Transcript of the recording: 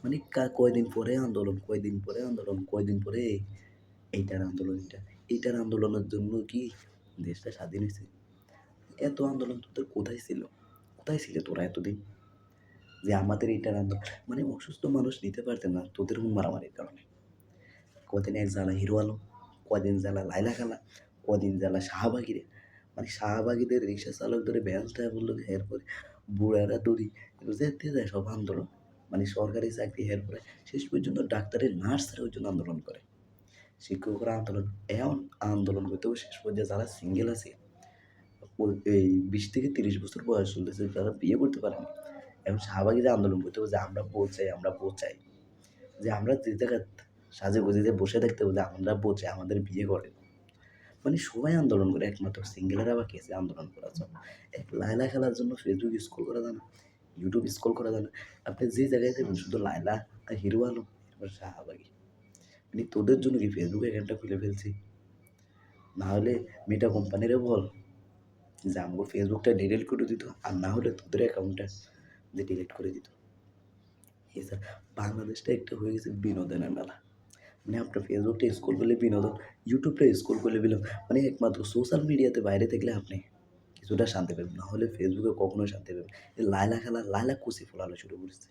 মানে কয়দিন পরে আন্দোলন, কয়দিন পরে আন্দোলন, কয়দিন পরে এইটার আন্দোলন এইটা। এইটার আন্দোলনের জন্য কি দেশটা স্বাধীন হইছে? এত আন্দোলন তোদের কোথায় ছিল? কোথায় ছিলে তোরা এতদিন? যে আমাদের এইটার মানে অসুস্থ মানুষ নিতে পারতেন না তোদের মারামারির কারণে। কদিন এক জ্বালা হিরো আলম, কদিন জ্বালা লায়লা খালা, কদিন জ্বালা শাহবাগীরে। মানে শাহবাগীদের রিক্সা চালক ধরে বেলটায় বললো এরপরে বুড়ারা দড়ি যেতে যায় সব আন্দোলন। মানে সরকারি চাকরি এরপরে শেষ পর্যন্ত ডাক্তারের নার্সরা ওই জন্য আন্দোলন করে। শিক্ষকরা আন্দোলন এমন আন্দোলন করতেও শেষ পর্যায়ে যারা সিঙ্গেল আছে এই 20 থেকে 30 বছর বয়স চলতেছে যারা বিয়ে করতে পারেনি এখন শাহবাগীরা আন্দোলন করতে হবে যে আমরা ভোট চাই, আমরা ভোট চাই। যে আমরা যে জায়গায় সাজে গুজে যে বসে থাকতে হবে যে আমরা ভোট চাই, আমাদের বিয়ে করে। মানে সবাই আন্দোলন করে একমাত্র সিঙ্গেলেরা বাকি আছে আন্দোলন করার জন্য। এক লায়লা খেলার জন্য ফেসবুক স্ক্রল করা যায় না, ইউটিউব স্ক্রল করা যায় না। আপনি যে জায়গায় যাবেন শুধু লায়লা আর হিরো আলম এবার শাহবাগী। মানে তোদের জন্য কি ফেসবুক অ্যাকাউন্টটা খুলে ফেলছি? না হলে মেটা কোম্পানিরে বল যে আমাকে ফেসবুকটা ডিলিট করে দিত, আর না হলে তোদের অ্যাকাউন্টটা যে ডিলিট করে দিত। এছাড়া বাংলাদেশটা একটা হয়ে গেছে বিনোদনের মেলা। মানে আপনার ফেসবুকটা স্ক্রল করলে বিনোদন, ইউটিউবটা স্ক্রল করলে বিনোদন। মানে একমাত্র সোশ্যাল মিডিয়াতে বাইরে থাকলে আপনি কিছুটা শান্তি পাবেন, না হলে ফেসবুকে কখনোই শান্তি পাবেন। এই লায়লা খেলা লায়লা কুচি ফোলানো শুরু করেছে।